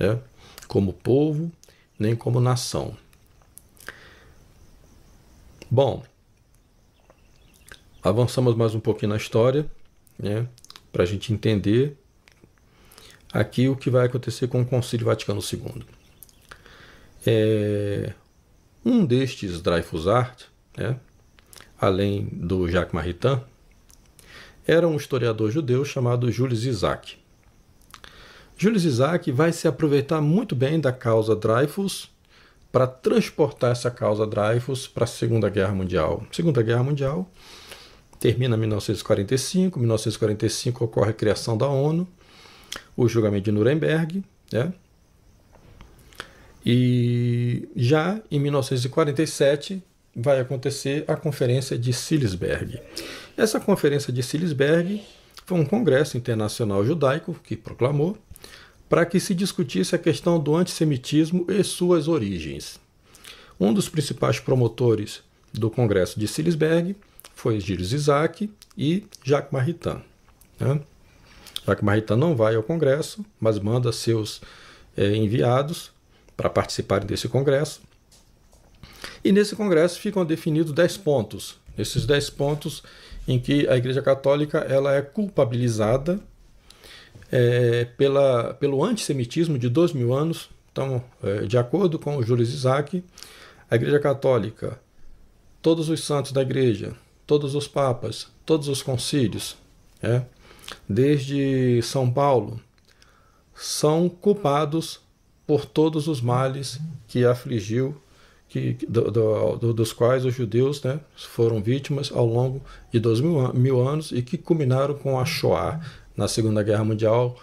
né? Como povo, nem como nação. Bom, avançamos mais um pouquinho na história, né? Para a gente entender aqui o que vai acontecer com o Concílio Vaticano II. Um destes Dreyfusard, né? Além do Jacques Maritain, era um historiador judeu chamado Julius Isaac. Julius Isaac vai se aproveitar muito bem da causa Dreyfus para transportar essa causa Dreyfus para a Segunda Guerra Mundial. Segunda Guerra Mundial termina em 1945. Em 1945 ocorre a criação da ONU, o julgamento de Nuremberg, né? E já em 1947 vai acontecer a Conferência de Salisbury. Essa Conferência de Salisbury foi um congresso internacional judaico que proclamou para que se discutisse a questão do antissemitismo e suas origens. Um dos principais promotores do Congresso de Salisbury foi Julius Isaac e Jacques Maritain, né? Jacques Maritain não vai ao Congresso, mas manda seus enviados para participarem desse Congresso. E nesse Congresso ficam definidos 10 pontos. Esses 10 pontos em que a Igreja Católica ela é culpabilizada pelo antissemitismo de 2000 anos. Então, de acordo com o Julius Isaac, a Igreja Católica, todos os santos da Igreja, todos os papas, todos os concílios, desde São Paulo, são culpados por todos os males que afligiu, dos quais os judeus, né, foram vítimas ao longo de 2000 anos e que culminaram com a Shoah, na Segunda Guerra Mundial,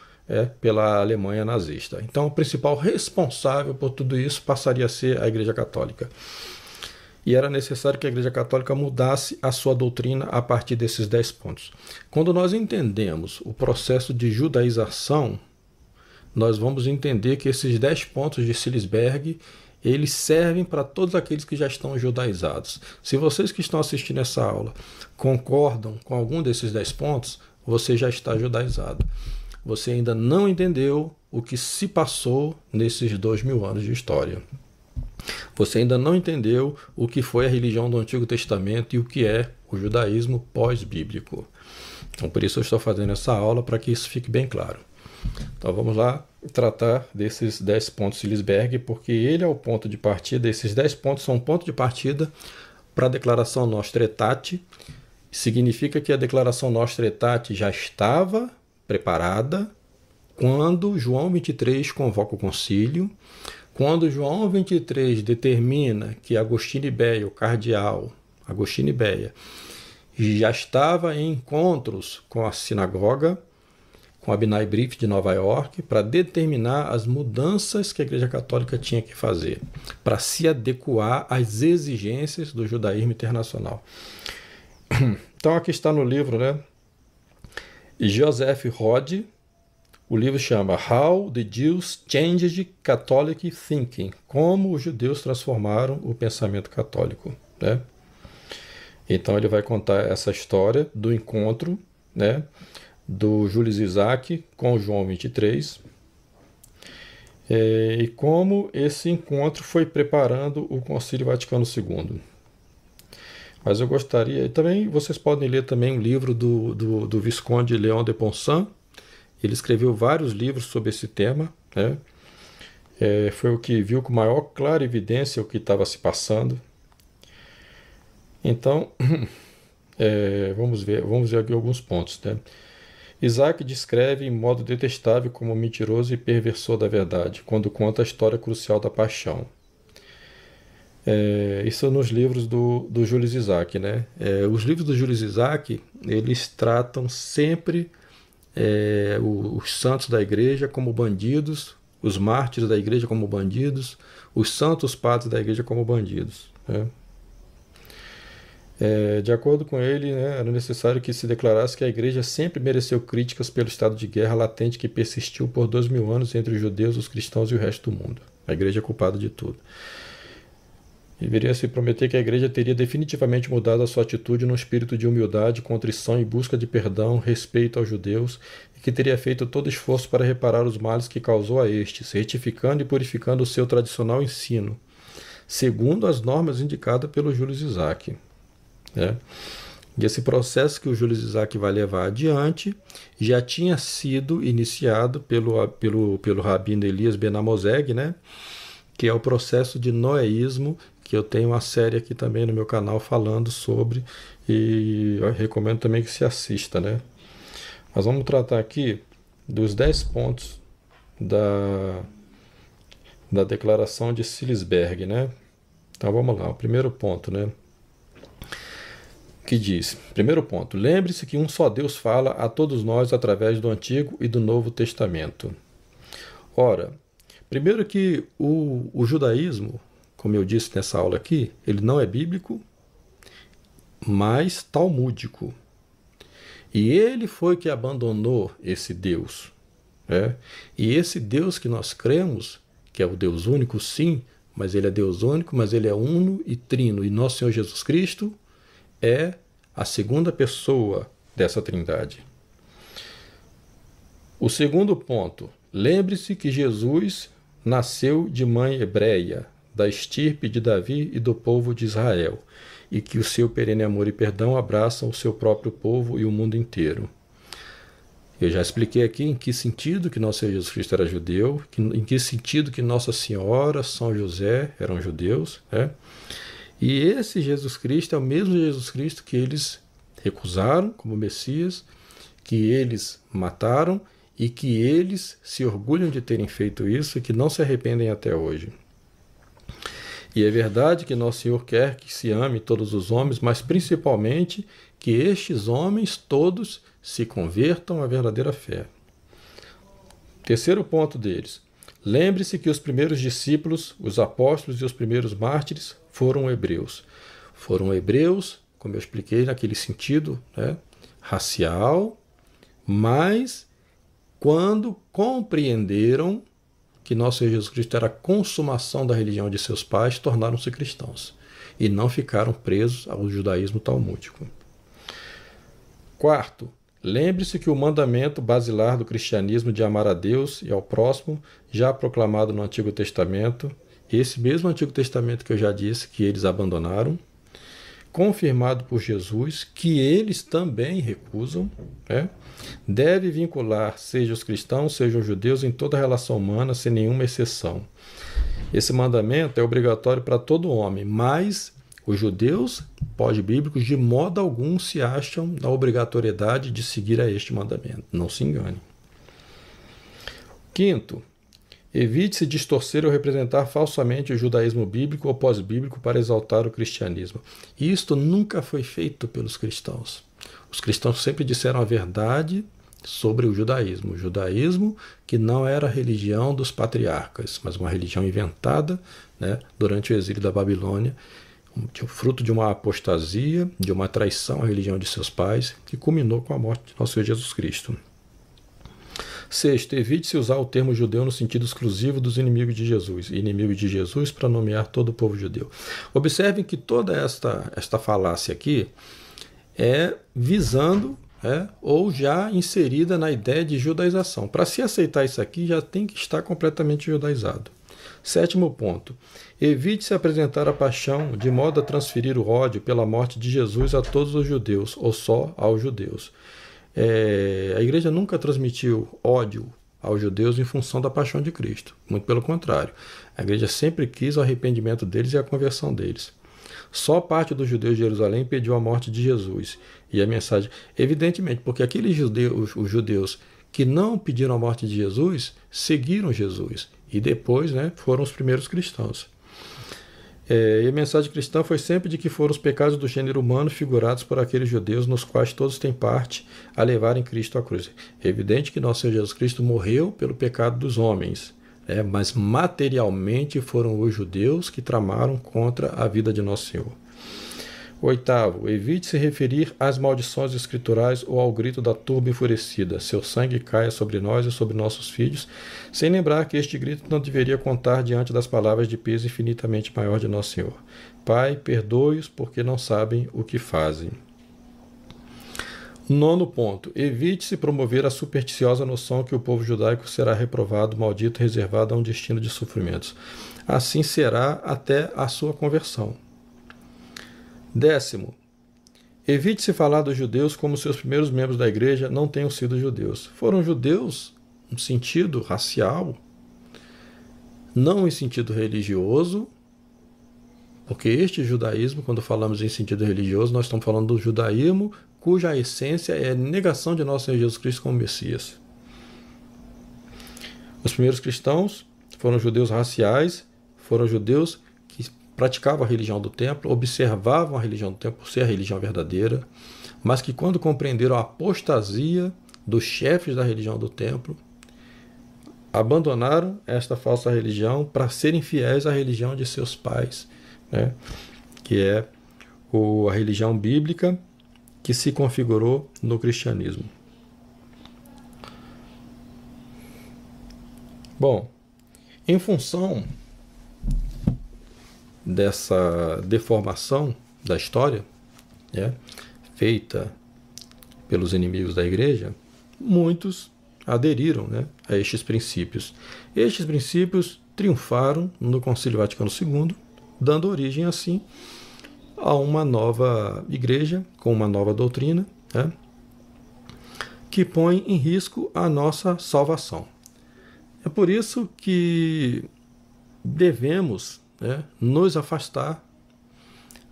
pela Alemanha nazista. Então, o principal responsável por tudo isso passaria a ser a Igreja Católica. E era necessário que a Igreja Católica mudasse a sua doutrina a partir desses 10 pontos. Quando nós entendemos o processo de judaização, nós vamos entender que esses 10 pontos de Salisbury, eles servem para todos aqueles que já estão judaizados. Se vocês que estão assistindo essa aula concordam com algum desses 10 pontos, você já está judaizado. Você ainda não entendeu o que se passou nesses 2000 anos de história. Você ainda não entendeu o que foi a religião do Antigo Testamento e o que é o judaísmo pós-bíblico. Então, por isso eu estou fazendo essa aula, para que isso fique bem claro. Então vamos lá tratar desses 10 pontos de Salisbury, porque ele é o ponto de partida. Esses 10 pontos são um ponto de partida para a declaração Nostra Aetate. Significa que a declaração Nostra Aetate já estava preparada quando João 23 convoca o concílio, quando João 23 determina que Agostinho Beia, o cardeal Agostinho Beia, já estava em encontros com a sinagoga, com a B'nai B'rith de Nova York, para determinar as mudanças que a Igreja Católica tinha que fazer, para se adequar às exigências do judaísmo internacional. Então aqui está no livro, né, Joseph Rod, o livro chama How the Jews Changed Catholic Thinking, como os judeus transformaram o pensamento católico, né? Então ele vai contar essa história do encontro, né, do Julius Isaac com o João 23, e como esse encontro foi preparando o Concílio Vaticano II. Mas eu gostaria, e também vocês podem ler também um livro do Visconde Leon de Ponsan. Ele escreveu vários livros sobre esse tema, né? Foi o que viu com maior clara evidência o que estava se passando. Então, vamos ver aqui alguns pontos, né? Isaac descreve em modo detestável como mentiroso e perversor da verdade, quando conta a história crucial da paixão. Isso nos livros do Julius Isaac, né? Os livros do Julius Isaac, eles tratam sempre os santos da igreja como bandidos, os mártires da igreja como bandidos, os santos padres da igreja como bandidos, né? De acordo com ele, né, era necessário que se declarasse que a igreja sempre mereceu críticas pelo estado de guerra latente que persistiu por 2000 anos entre os judeus, os cristãos e o resto do mundo. A igreja é culpada de tudo. Deveria se prometer que a igreja teria definitivamente mudado a sua atitude num espírito de humildade, contrição e busca de perdão, respeito aos judeus, e que teria feito todo esforço para reparar os males que causou a estes, retificando e purificando o seu tradicional ensino, segundo as normas indicadas pelo Júlio Isaac. E esse processo que o Júlio Isaac vai levar adiante já tinha sido iniciado pelo rabino Elias Ben Amozeg, que é o processo de noéismo, que eu tenho uma série aqui também no meu canal falando sobre, e eu recomendo também que se assista. Mas vamos tratar aqui dos 10 pontos da declaração de Sillisberg. Então vamos lá, o primeiro ponto, que diz, primeiro ponto, lembre-se que um só Deus fala a todos nós através do Antigo e do Novo Testamento. Ora, primeiro que o judaísmo, como eu disse nessa aula aqui, ele não é bíblico, mas talmúdico. E ele foi que abandonou esse Deus. E esse Deus que nós cremos, que é o Deus único, sim, mas ele é Deus único, mas ele é uno e trino. E nosso Senhor Jesus Cristo é a segunda pessoa dessa trindade. O segundo ponto, lembre-se que Jesus nasceu de mãe hebreia, da estirpe de Davi e do povo de Israel, e que o seu perene amor e perdão abraçam o seu próprio povo e o mundo inteiro. Eu já expliquei aqui em que sentido que nosso Senhor Jesus Cristo era judeu, em que sentido que Nossa Senhora, São José eram judeus, E esse Jesus Cristo é o mesmo Jesus Cristo que eles recusaram como Messias, que eles mataram e que eles se orgulham de terem feito isso e que não se arrependem até hoje. E é verdade que Nosso Senhor quer que se ame todos os homens, mas principalmente que estes homens todos se convertam à verdadeira fé. Terceiro ponto deles. Lembre-se que os primeiros discípulos, os apóstolos e os primeiros mártires foram hebreus. Foram hebreus, como eu expliquei, naquele sentido racial, mas quando compreenderam que nosso Senhor Jesus Cristo era a consumação da religião de seus pais, tornaram-se cristãos e não ficaram presos ao judaísmo talmúdico. Quarto, lembre-se que o mandamento basilar do cristianismo de amar a Deus e ao próximo, já proclamado no Antigo Testamento, esse mesmo Antigo Testamento que eu já disse que eles abandonaram, confirmado por Jesus, que eles também recusam, deve vincular, seja os cristãos, sejam os judeus, em toda a relação humana, sem nenhuma exceção. Esse mandamento é obrigatório para todo homem, mas os judeus pós-bíblicos de modo algum se acham na obrigatoriedade de seguir a este mandamento. Não se engane. Quinto, evite-se distorcer ou representar falsamente o judaísmo bíblico ou pós-bíblico para exaltar o cristianismo. Isto nunca foi feito pelos cristãos. Os cristãos sempre disseram a verdade sobre o judaísmo que não era a religião dos patriarcas, mas uma religião inventada durante o exílio da Babilônia, fruto de uma apostasia, de uma traição à religião de seus pais, que culminou com a morte de nosso Senhor Jesus Cristo. Sexto, evite-se usar o termo judeu no sentido exclusivo dos inimigos de Jesus, inimigo de Jesus para nomear todo o povo judeu. Observem que toda esta falácia aqui é visando ou já inserida na ideia de judaização. Para se aceitar isso aqui, já tem que estar completamente judaizado. Sétimo ponto, evite-se apresentar a paixão de modo a transferir o ódio pela morte de Jesus a todos os judeus, ou só aos judeus. A igreja nunca transmitiu ódio aos judeus em função da paixão de Cristo. Muito pelo contrário. A igreja sempre quis o arrependimento deles e a conversão deles. Só parte dos judeus de Jerusalém pediu a morte de Jesus. E a mensagem, evidentemente, porque aqueles os judeus que não pediram a morte de Jesus, seguiram Jesus. E depois foram os primeiros cristãos. E a mensagem cristã foi sempre de que foram os pecados do gênero humano figurados por aqueles judeus nos quais todos têm parte a levarem Cristo à cruz. É evidente que nosso Senhor Jesus Cristo morreu pelo pecado dos homens, mas materialmente foram os judeus que tramaram contra a vida de nosso Senhor. Oitavo, evite se referir às maldições escriturais ou ao grito da turba enfurecida, seu sangue caia sobre nós e sobre nossos filhos, sem lembrar que este grito não deveria contar diante das palavras de peso infinitamente maior de nosso Senhor. Pai, perdoe-os porque não sabem o que fazem. Nono ponto. Evite-se promover a supersticiosa noção que o povo judaico será reprovado, maldito, reservado a um destino de sofrimentos. Assim será até a sua conversão. 10º. Evite-se falar dos judeus como se os primeiros membros da igreja não tenham sido judeus. Foram judeus no sentido racial, não em sentido religioso, porque este judaísmo, quando falamos em sentido religioso, nós estamos falando do judaísmo cuja essência é a negação de nosso Senhor Jesus Cristo como Messias. Os primeiros cristãos foram judeus raciais, foram judeus que praticavam a religião do templo, observavam a religião do templo por ser a religião verdadeira, mas que quando compreenderam a apostasia dos chefes da religião do templo, abandonaram esta falsa religião para serem fiéis à religião de seus pais, né? Que é a religião bíblica que se configurou no cristianismo. Bom, em função dessa deformação da história, né, feita pelos inimigos da igreja, muitos aderiram, né, a estes princípios. Estes princípios triunfaram no Concílio Vaticano II, dando origem, assim, a uma nova igreja, com uma nova doutrina, né, que põe em risco a nossa salvação. É por isso que devemos, né, nos afastar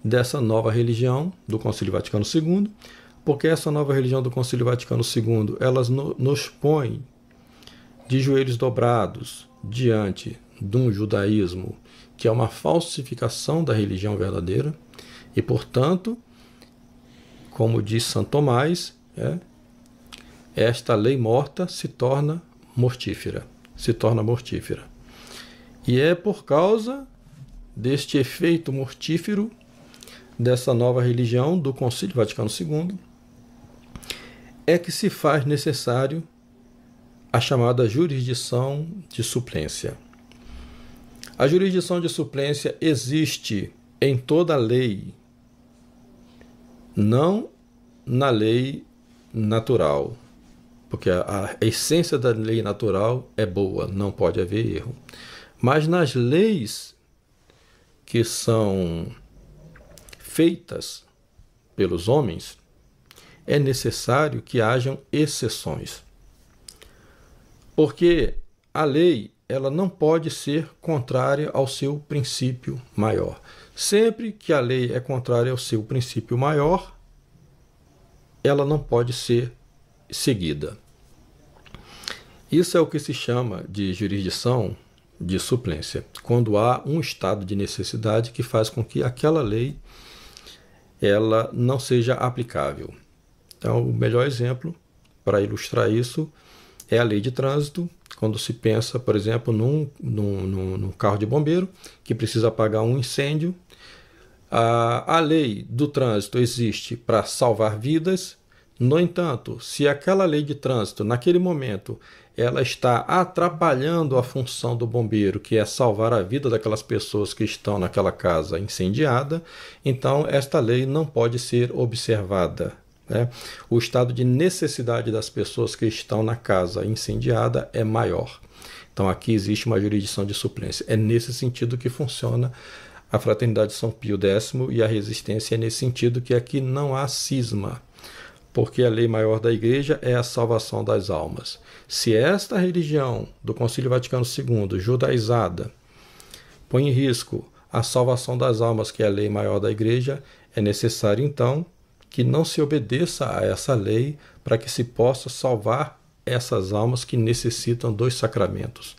dessa nova religião do Concílio Vaticano II, porque essa nova religião do Concílio Vaticano II, elas nos põe de joelhos dobrados diante de um judaísmo que é uma falsificação da religião verdadeira, e, portanto, como diz Santo Tomás, esta lei morta se torna mortífera. E é por causa deste efeito mortífero dessa nova religião do Concílio Vaticano II é que se faz necessário a chamada jurisdição de suplência. A jurisdição de suplência existe em toda a lei, não na lei natural, porque a essência da lei natural é boa, não pode haver erro. Mas nas leis que são feitas pelos homens, é necessário que hajam exceções. Porque a lei, ela não pode ser contrária ao seu princípio maior. Sempre que a lei é contrária ao seu princípio maior, ela não pode ser seguida. Isso é o que se chama de jurisdição de suplência, quando há um estado de necessidade que faz com que aquela lei ela não seja aplicável. Então, o melhor exemplo para ilustrar isso é a lei de trânsito, quando se pensa, por exemplo, num carro de bombeiro que precisa apagar um incêndio. A lei do trânsito existe para salvar vidas. No entanto, se aquela lei de trânsito, naquele momento, ela está atrapalhando a função do bombeiro, que é salvar a vida daquelas pessoas que estão naquela casa incendiada, então esta lei não pode ser observada, né? O estado de necessidade das pessoas que estão na casa incendiada é maior. Então aqui existe uma jurisdição de suplência. É nesse sentido que funciona a Fraternidade de São Pio X e a resistência é nesse sentido que aqui não há cisma, porque a lei maior da Igreja é a salvação das almas. Se esta religião do Concílio Vaticano II, judaizada, põe em risco a salvação das almas, que é a lei maior da Igreja, é necessário, então, que não se obedeça a essa lei para que se possa salvar essas almas que necessitam dos sacramentos,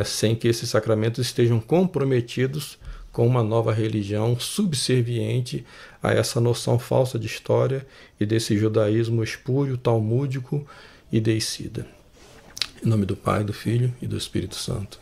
sem que esses sacramentos estejam comprometidos com uma nova religião subserviente a essa noção falsa de história e desse judaísmo espúrio, talmúdico e deicida. Em nome do Pai, do Filho e do Espírito Santo.